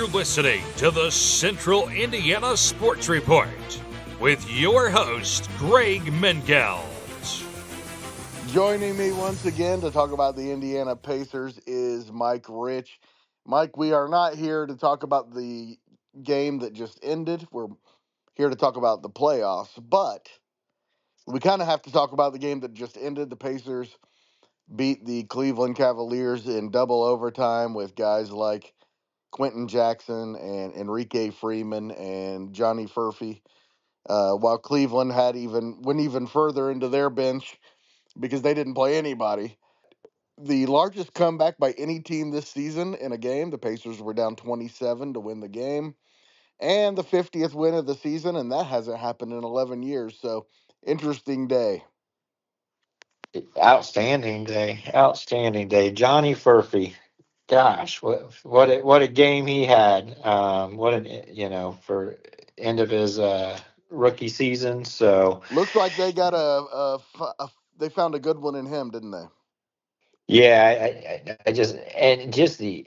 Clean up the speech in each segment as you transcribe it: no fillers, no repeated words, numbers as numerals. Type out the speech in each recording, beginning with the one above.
You're listening to the Central Indiana Sports Report with your host, Greg Mengelt. Joining me once again to talk about the Indiana Pacers is Mike Rich. Mike, we are not here to talk about the game that just ended. We're here to talk about the playoffs, but we kind of have to talk about the game that just ended. The Pacers beat the Cleveland Cavaliers in double overtime with guys like Quentin Jackson and Enrique Freeman and Johnny Furphy, while Cleveland went even further into their bench because they didn't play anybody. The largest comeback by any team this season in a game. The Pacers were down 27 to win the game, and the 50th win of the season, and that hasn't happened in 11 years. So, interesting day. Outstanding day. Johnny Furphy, gosh, what a game he had. For end of his rookie season. So Looks like they got they found a good one in him, didn't they? yeah, I just the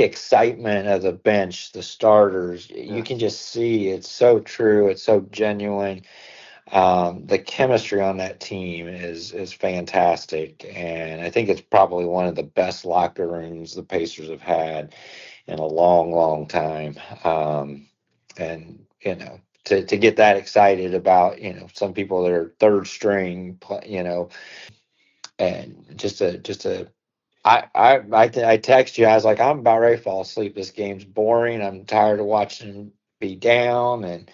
excitement of the bench, the starters. You can just see it's so true. It's so genuine. The chemistry on that team is fantastic, and I think it's probably one of the best locker rooms the Pacers have had in a long, long time. And to get that excited about some people that are third string, and I text you. I was like, I'm about ready to fall asleep. This game's boring. I'm tired of watching them be down, and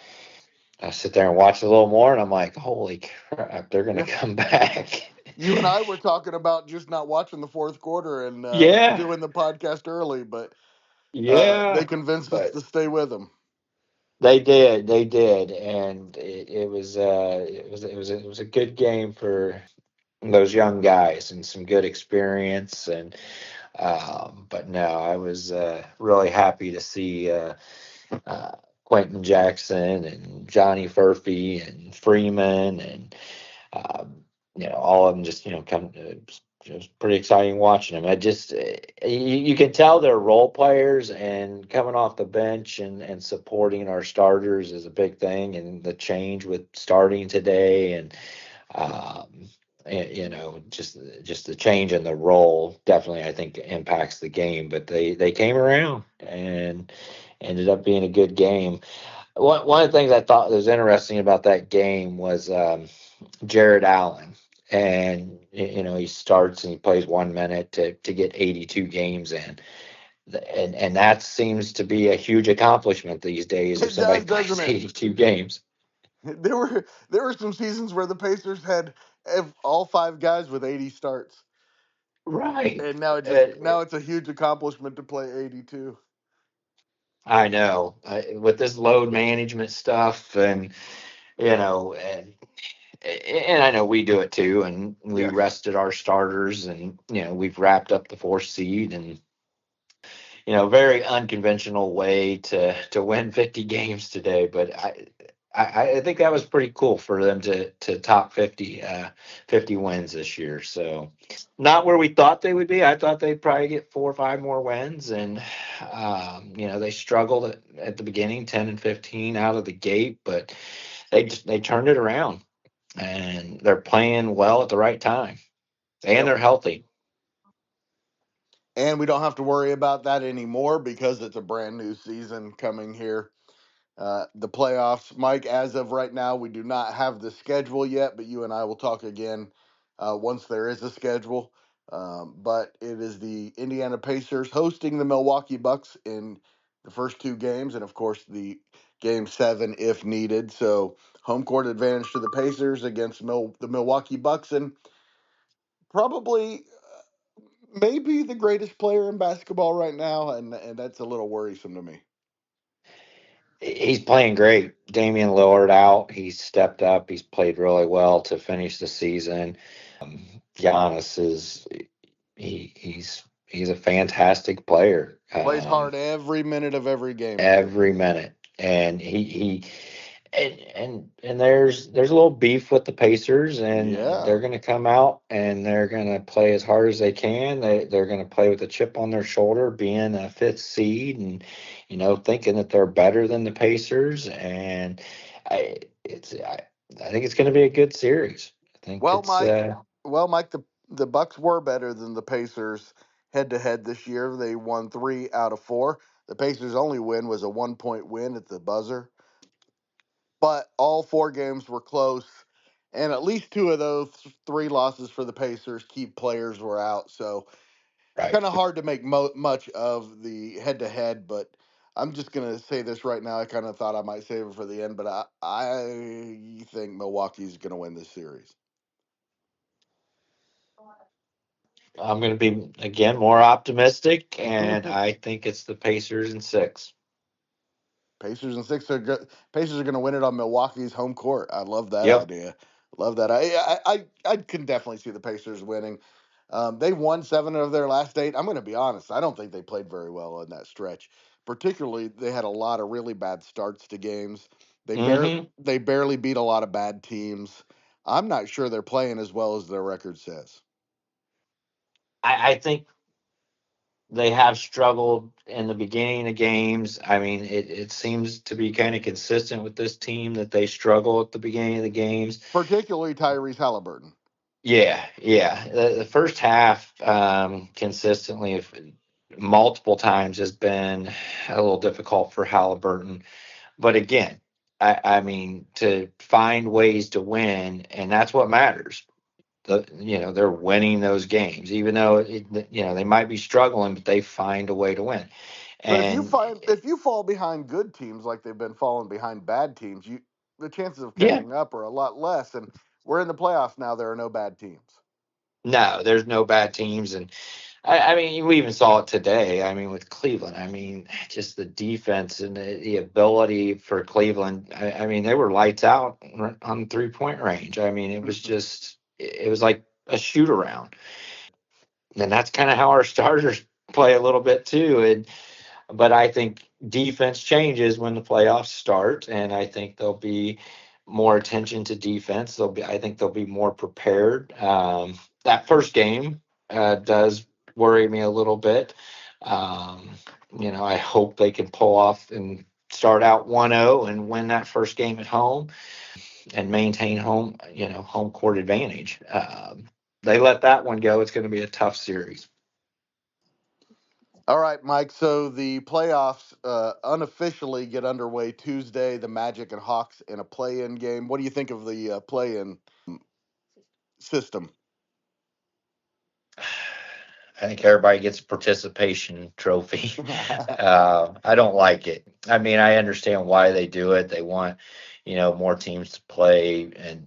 I sit there and watch a little more, and I'm like, holy crap, they're going to come back. You and I were talking about just not watching the fourth quarter and Yeah. doing the podcast early, but Yeah. they convinced us to stay with them. They did, and it was a good game for those young guys and some good experience, and but no, I was really happy to see uh, Quentin Jackson and Johnny Furphy and Freeman and all of them just come. It was pretty exciting watching them. I just you can tell they're role players, and coming off the bench and supporting our starters is a big thing. And the change with starting today, just the change in the role definitely I think impacts the game. But they came around and ended up being a good game. One of the things I thought was interesting about that game was Jared Allen. And he starts and he plays 1 minute to get 82 games in, and that seems to be a huge accomplishment these days if somebody plays 82 games. There were some seasons where the Pacers had all 5 guys with 80 starts. Right. And now it's a huge accomplishment to play 82. I know, with this load management stuff, and and I know we do it too, and we rested our starters, and we've wrapped up the 4th seed, and very unconventional way to win 50 games today. But I think that was pretty cool for them to top 50 wins this year. So not where we thought they would be. I thought they'd probably get 4 or 5 more wins, and they struggled at the beginning, 10 and 15 out of the gate, but they turned it around, and they're playing well at the right time, and they're healthy. And we don't have to worry about that anymore because it's a brand new season coming here. The playoffs, Mike, as of right now, we do not have the schedule yet, but you and I will talk again once there is a schedule. But it is the Indiana Pacers hosting the Milwaukee Bucks in the first 2 games, and of course the game 7 if needed. So home court advantage to the Pacers against the Milwaukee Bucks, and probably maybe the greatest player in basketball right now, and that's a little worrisome to me. He's playing great. Damian Lillard out. He's stepped up. He's played really well to finish the season. Giannis he's a fantastic player. Plays hard every minute of every game. Every minute, and he And there's a little beef with the Pacers, and Yeah. they're going to come out and they're going to play as hard as they can. They're going to play with a chip on their shoulder, being a fifth seed, and thinking that they're better than the Pacers. And I think it's going to be a good series. I think Well, it's Mike. Well, Mike. The Bucks were better than the Pacers head to head this year. They won 3 out of 4. The Pacers' only win was a 1-point win at the buzzer, but all 4 games were close, and at least 2 of those 3 losses for the Pacers, key players were out. So right. kind of hard to make much of the head to head. But I'm just gonna say this right now. I kind of thought I might save it for the end, but I think Milwaukee's gonna win this series. I'm going to be again more optimistic, and I think it's the Pacers in 6. Pacers and 6 are good. Pacers are going to win it on Milwaukee's home court. I love that Yep. idea. Love that. I can definitely see the Pacers winning. They won 7 of their last 8. I'm going to be honest. I don't think they played very well in that stretch. Particularly, they had a lot of really bad starts to games. Hmm. They barely beat a lot of bad teams. I'm not sure they're playing as well as their record says. I think they have struggled in the beginning of games. I mean, it seems to be kind of consistent with this team that they struggle at the beginning of the games. Particularly Tyrese Halliburton. Yeah, yeah. The first half consistently, multiple times, has been a little difficult for Halliburton. But again, I mean, to find ways to win, and that's what matters. They're winning those games, even though they might be struggling, but they find a way to win. But And if you fall behind good teams like they've been falling behind bad teams, you the chances of yeah, catching up are a lot less. And we're in the playoffs now. There are no bad teams. no, there's no bad teams, and I mean, we even saw it today. I mean, with Cleveland, I mean, just the defense and the ability for Cleveland. I mean, they were lights out on 3-point range. I mean, it was like a shoot around, and that's kind of how our starters play a little bit too. But I think defense changes when the playoffs start, and I think there'll be more attention to defense. I think they'll be more prepared. That first game does worry me a little bit. Um, I hope they can pull off and start out 1-0 and win that first game at home and maintain home court advantage. They let that one go, it's going to be a tough series. All right, Mike. So the playoffs unofficially get underway Tuesday. The Magic and Hawks in a play-in game. What do you think of the play-in system? I think everybody gets a participation trophy. I don't like it. I mean, I understand why they do it. They want, more teams to play and,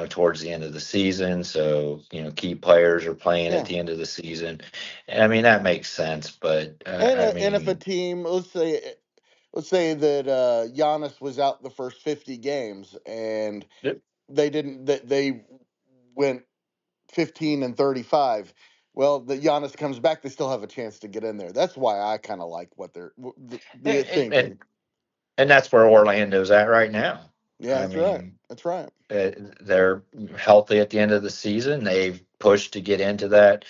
towards the end of the season. So, key players are playing at Yeah. the end of the season. And I mean, that makes sense. But, I And if a mean, team, let's say that Giannis was out the first 50 games and yep. they went 15 and 35. Well, the Giannis comes back, they still have a chance to get in there. That's why I kind of like what the and, thinking. and, and that's where Orlando's at right now. Yeah, I that's right. mean, That's right. they're healthy at the end of the season. They've pushed to get into that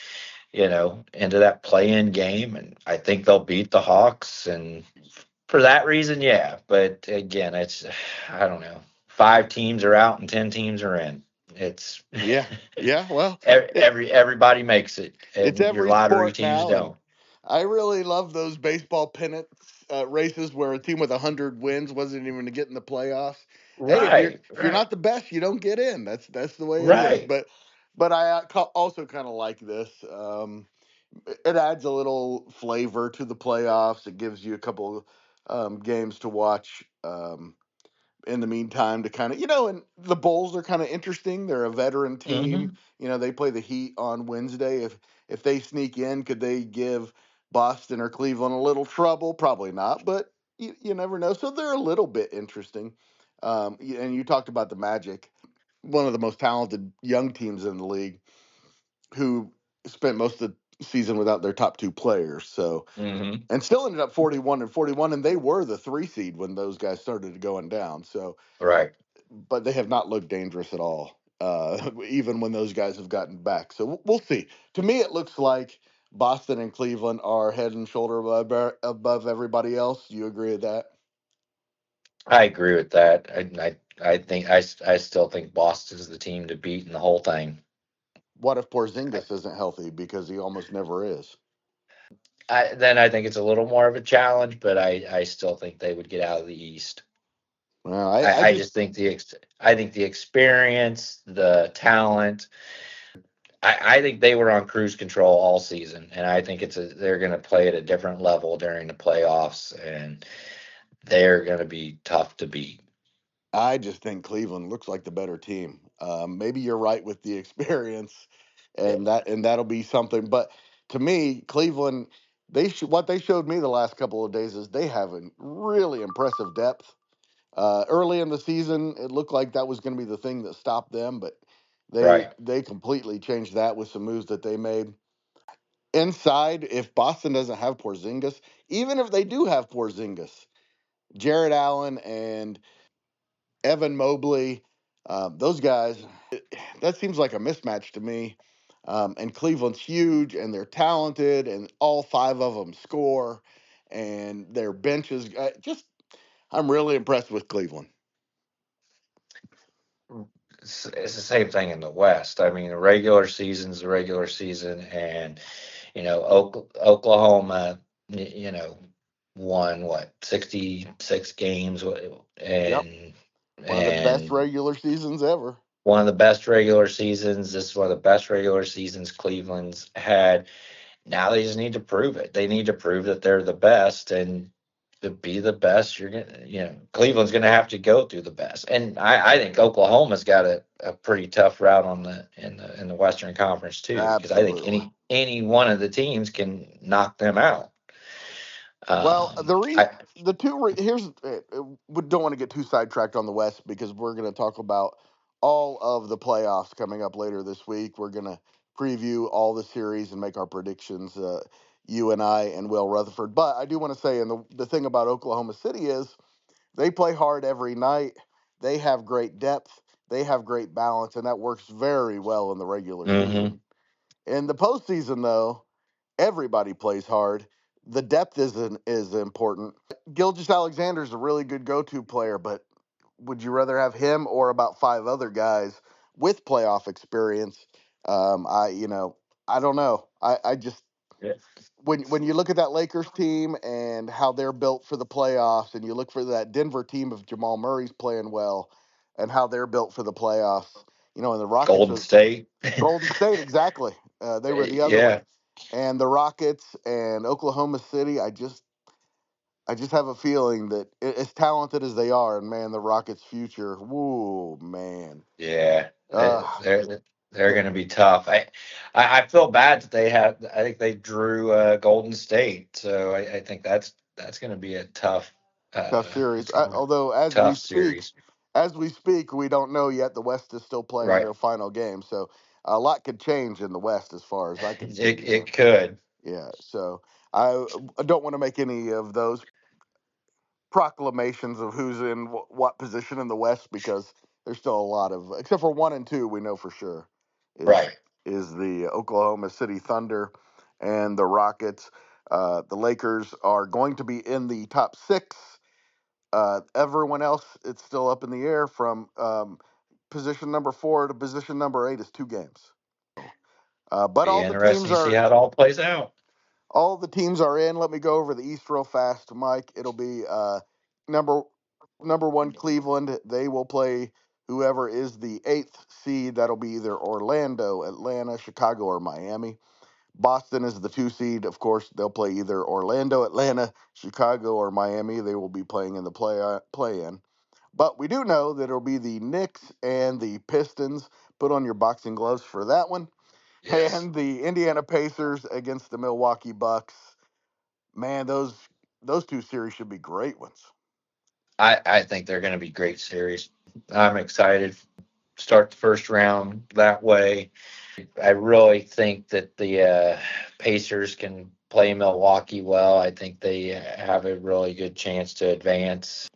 play-in game, and I think they'll beat the Hawks. And for that reason, yeah. But again, I don't know. 5 teams are out and 10 teams are in. It's Yeah. Yeah. Well, everybody makes it, it's and your every lottery sport teams now, and don't. I really love those baseball pennant races where a team with 100 wins wasn't even to get in the playoffs. Hey, Right, if you're right, not the best, you don't get in. That's the way it is. right. But I also kind of like this. It adds a little flavor to the playoffs. It gives you a couple games to watch. In the meantime, to kind of and the Bulls are kind of interesting. They're a veteran team. Hmm. They play the Heat on Wednesday. If they sneak in, could they give Boston or Cleveland a little trouble? Probably not, but you never know. So they're a little bit interesting. And you talked about the Magic, one of the most talented young teams in the league, who spent most of season without their top two players. So, Mm-hmm. and still ended up 41-41, and they were the 3 seed when those guys started going down. So, Right. but they have not looked dangerous at all, even when those guys have gotten back. So we'll see. To me, it looks like Boston and Cleveland are head and shoulder above everybody else. Do you agree with that? I agree with that. I think I still think Boston's the team to beat in the whole thing. What if Porzingis isn't healthy, because he almost never is? Then I think it's a little more of a challenge, but I still think they would get out of the East. Well, I I just just think I think the experience, the talent. I think they were on cruise control all season, and I think they're going to play at a different level during the playoffs, and they're going to be tough to beat. I just think Cleveland looks like the better team. Maybe you're right with the experience, and that'll be something. But to me, Cleveland, what they showed me the last couple of days is they have a really impressive depth. Early in the season, it looked like that was going to be the thing that stopped them, but they Right. they completely changed that with some moves that they made. Inside, if Boston doesn't have Porzingis, even if they do have Porzingis, Jared Allen and Evan Mobley, those guys, that seems like a mismatch to me. And Cleveland's huge, and they're talented, and all 5 of them score, and their benches. I'm really impressed with Cleveland. It's the same thing in the West. I mean, the regular season's the regular season, and Oklahoma, won what 66 games, Yep, and one of the best and regular seasons ever. one of the best regular seasons. This is one of the best regular seasons Cleveland's had. Now they just need to prove it. They need to prove that they're the best, and to be the best, Cleveland's gonna have to go through the best. And I think Oklahoma's got a pretty tough route in the Western Conference too, because I think Absolutely. any one of the teams can knock them out. Well, Um, I the two here's we don't want to get too sidetracked on the West, because we're going to talk about all of the playoffs coming up later this week. We're going to preview all the series and make our predictions. You and I and Will Rutherford. But I do want to say, and the thing about Oklahoma City is they play hard every night. They have great depth. They have great balance, and that works very well in the regular hmm season. In the postseason, though, everybody plays hard. The depth is important. Gilgis Alexander is a really good go-to player, but would you rather have him or about 5 other guys with playoff experience? I don't know. I just yeah, when you look at that Lakers team and how they're built for the playoffs, and you look for that Denver team of Jamal Murray's playing well, and how they're built for the playoffs, and the Rockets Golden are State. Golden State exactly. They were the other one, Yeah, and the Rockets and Oklahoma City. I just have a feeling that as talented as they are, and man, the Rockets' future, whoa, man, yeah, uh, they're going to be tough. I feel bad that they have. I think they drew Golden State, so I think that's going to be a tough. tough series. It's going to be a Although tough series. as we speak, we don't know yet. The West is still playing Right. their final game, so a lot could change in the West as far as I can see. So It could. yeah, so I don't want to make any of those proclamations of who's in what position in the West, because there's still a lot of, except for 1 and 2, we know for sure is Right. the Oklahoma City Thunder and the Rockets. The Lakers are going to be in the top 6. Everyone else, it's still up in the air from position number 4 to position number 8 is 2 games. But Be all the interesting teams to see are how it all plays out. All the teams are in. Let me go over the East real fast, Mike. It'll be number number 1 Cleveland. They will play whoever is the 8th seed. That'll be either Orlando, Atlanta, Chicago, or Miami. Boston is the 2 seed. Of course, they'll play either Orlando, Atlanta, Chicago, or Miami. They will be playing in the play in. But we do know that it'll be the Knicks and the Pistons. Put on your boxing gloves for that one. Yes. And the Indiana Pacers against the Milwaukee Bucks. Man, those 2 series should be great ones. I think they're going to be great series. I'm excited. Start the first round that way. I really think that the Pacers can play Milwaukee well. I think they have a really good chance to advance.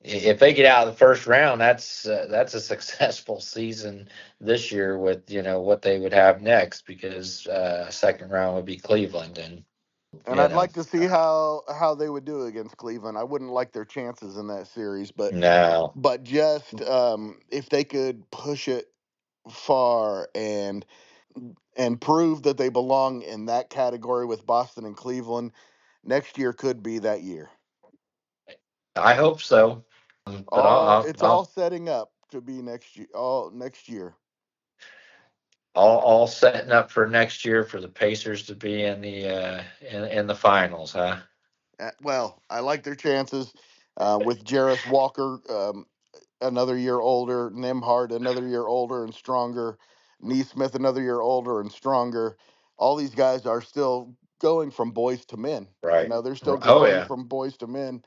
If they get out of the first round, that's a successful season this year with what they would have next, because second round would be Cleveland, and And you I'd know like to see how they would do against Cleveland. I wouldn't like their chances in that series, but no. just if they could push it far and prove that they belong in that category with Boston and Cleveland, next year could be that year. I hope so. But It's all setting up to be next year. All next year. all setting up for next year for the Pacers to be in the finals, huh? Well, I like their chances with Jarris Walker, another year older, Nimhard another year older and stronger, Neesmith another year older and stronger. All these guys are still going from boys to men. Right. They're still Oh growing yeah. from boys to men.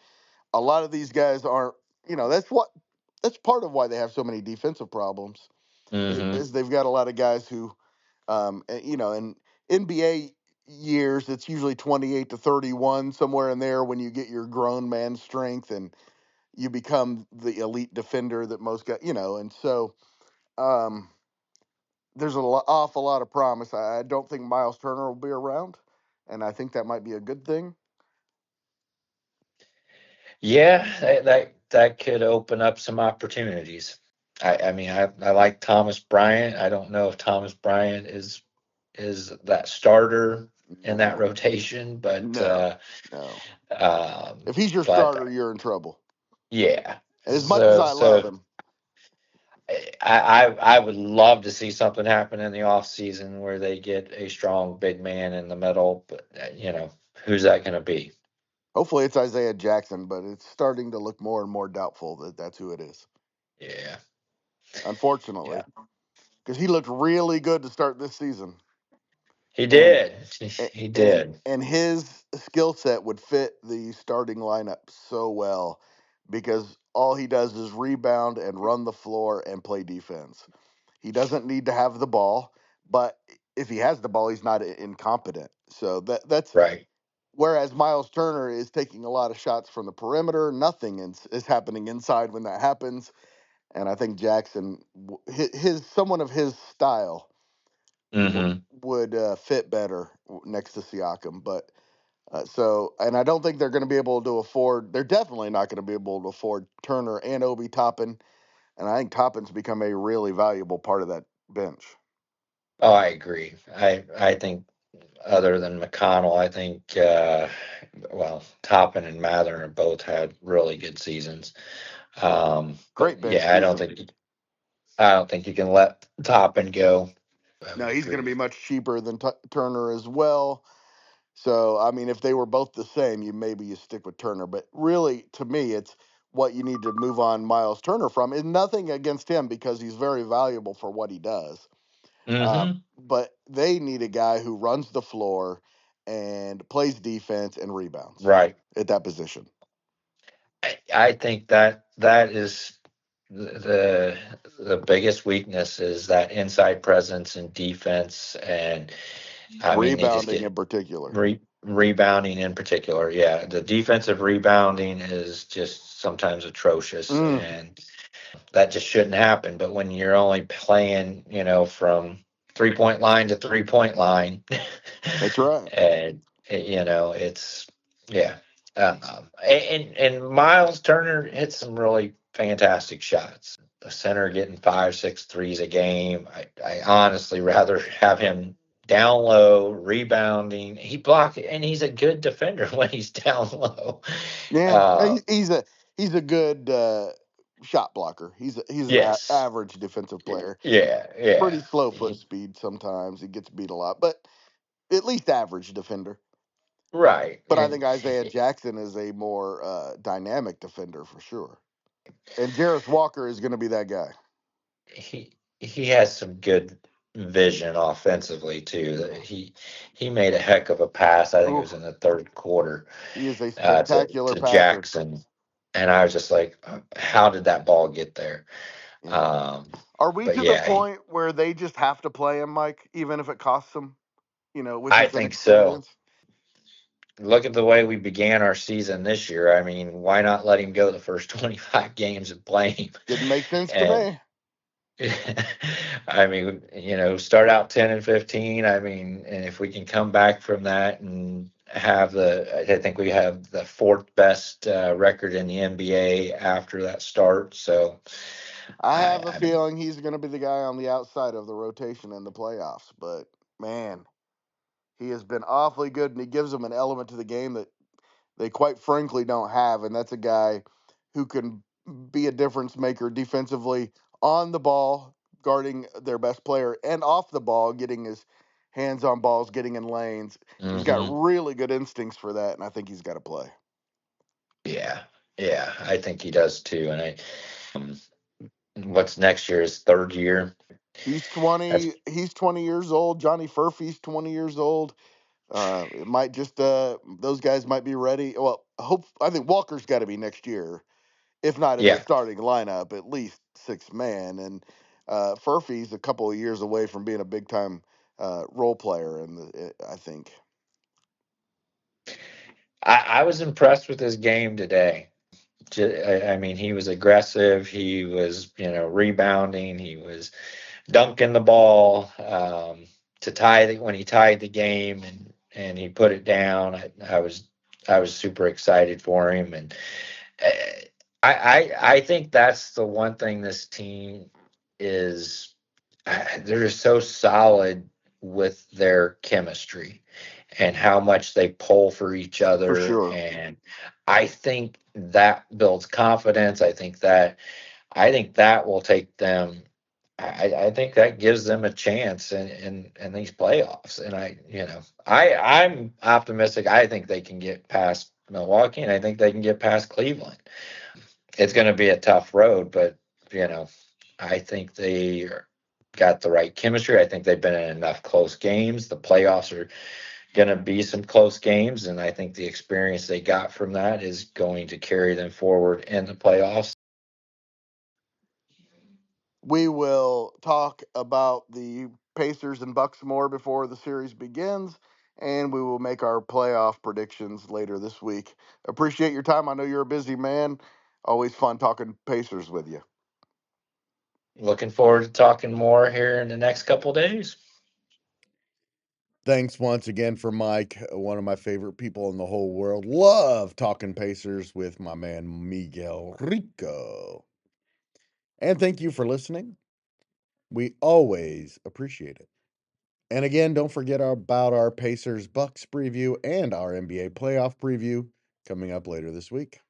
A lot of these guys aren't. That's part of why they have so many defensive problems. Mm-hmm. Is they've got a lot of guys who, in NBA years, it's usually 28 to 31, somewhere in there when you get your grown man strength and you become the elite defender that most guys, and so um, there's awful lot of promise. I don't think Miles Turner will be around, and I think that might be a good thing. Yeah, that could open up some opportunities. I mean, I like Thomas Bryant. I don't know if Thomas Bryant is that starter in that No, rotation, but no, no. um, If he's your but starter, you're in trouble. yeah. As much as I love So him, I would love to see something happen in the off season where they get a strong big man in the middle, but who's that going to be? hopefully it's Isaiah Jackson, but it's starting to look more and more doubtful that that's who it is. Yeah. Yeah. Unfortunately, because he looked really good to start this season. He and did. He and did. and his skill set would fit the starting lineup so well because all he does is rebound and run the floor and play defense. He doesn't need to have the ball, but if he has the ball, he's not incompetent. So that's Right. whereas Miles Turner is taking a lot of shots from the perimeter. Nothing is happening inside when that happens, and I think Jackson, his someone of his style Mm-hmm. would fit better next to Siakam. But and I don't think they're going to be able to afford. They're definitely not going to be able to afford Turner and Obi Toppin. And I think Toppin's become a really valuable part of that bench. Oh, I agree. I think other than McConnell, I think Toppin and Mather have both had really good seasons. But Great bench yeah, season. I don't think you can let Toppin go. I No, would he's going to agree. be much cheaper than Turner as well. So I mean, if they were both the same, you stick with Turner. But really, to me, it's what you need to move on Miles Turner from. And nothing against him because he's very valuable for what he does. Mm-hmm. But they need a guy who runs the floor and plays defense and rebounds Right. at that position. I think that is the biggest weakness is that inside presence and defense, and I mean they just Rebounding get in particular. rebounding in particular. Yeah, the defensive rebounding is just sometimes atrocious, Mm, and that just shouldn't happen. But when you're only playing, from 3 point line to 3 point line, that's right. and it's yeah. And Miles Turner hit some really fantastic shots. The center getting 5, 6 threes a game. I honestly rather have him down low, rebounding. He blocked, and he's a good defender when he's down low. Yeah, Uh, he's a good shot blocker. He's an yes, average defensive player. yeah, yeah. Pretty slow foot speed sometimes. He gets beat a lot, but at least average defender. Right, But I and think Isaiah Jackson is a more dynamic defender for sure. And Jarris Walker is going to be that guy. he has some good vision offensively too. He made a heck of a pass. I think it Ooh, was in the third quarter he is a to spectacular passer. Jackson, and I was just like, how did that ball get there? Yeah. Um, Are we but to the yeah, point where they just have to play him, Mike, even if it costs them, with I his think so. inexperience? Look at the way we began our season this year. I mean, why not let him go the first 25 games and play him? Didn't make sense to And me. I mean, start out 10 and 15. I mean, and if we can come back from that and I think we have the fourth best record in the NBA after that start. So I I, have a I mean, feeling he's going to be the guy on the outside of the rotation in the playoffs. But man, he has been awfully good, and he gives them an element to the game that they quite frankly don't have, and that's a guy who can be a difference maker defensively on the ball, guarding their best player, and off the ball, getting his hands on balls, getting in lanes. He's got mhm. really good instincts for that, and I think he's got to play. Yeah, yeah, I think he does too. And um, what's next year? His third year. He's That's 20. He's 20 years old. Johnny Furphy's 20 years old. It might just those guys might be ready. Well, I think Walker's got to be next year, if not in the yeah. starting lineup, at least six man. And Furphy's a couple of years away from being a big time role player. And I think I was impressed with his game today. I mean, he was aggressive. He was, rebounding. He was dunking the ball to when he tied the game, and he put it down. I was super excited for him, and uh, I think that's the one thing this team is. They're just so solid with their chemistry and how much they pull for each for other, sure. and I think that builds confidence. I think that will take them. I think that gives them a chance in these playoffs. And I'm optimistic. I think they can get past Milwaukee, and I think they can get past Cleveland. It's going to be a tough road, but I think got the right chemistry. I think they've been in enough close games. The playoffs are going to be some close games, and I think the experience they got from that is going to carry them forward in the playoffs. We will talk about the Pacers and Bucks more before the series begins, and we will make our playoff predictions later this week. Appreciate your time. I know you're a busy man. Always fun talking Pacers with you. Looking forward to talking more here in the next couple days. Thanks once again for Mike, one of my favorite people in the whole world. Love talking Pacers with my man Miguel Rico. And thank you for listening. We always appreciate it. And again, don't forget about our Pacers Bucks preview and our NBA playoff preview coming up later this week.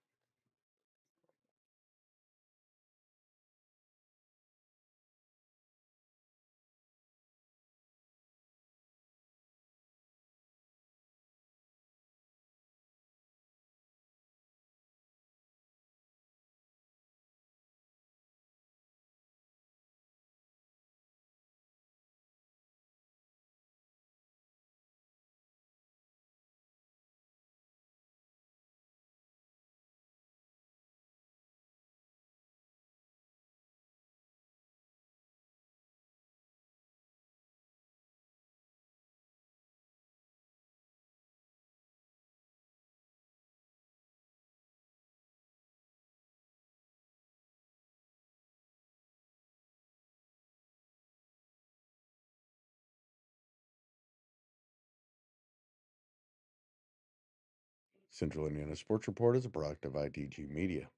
Central Indiana Sports Report is a product of IDG Media.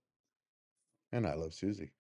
And I love Susie.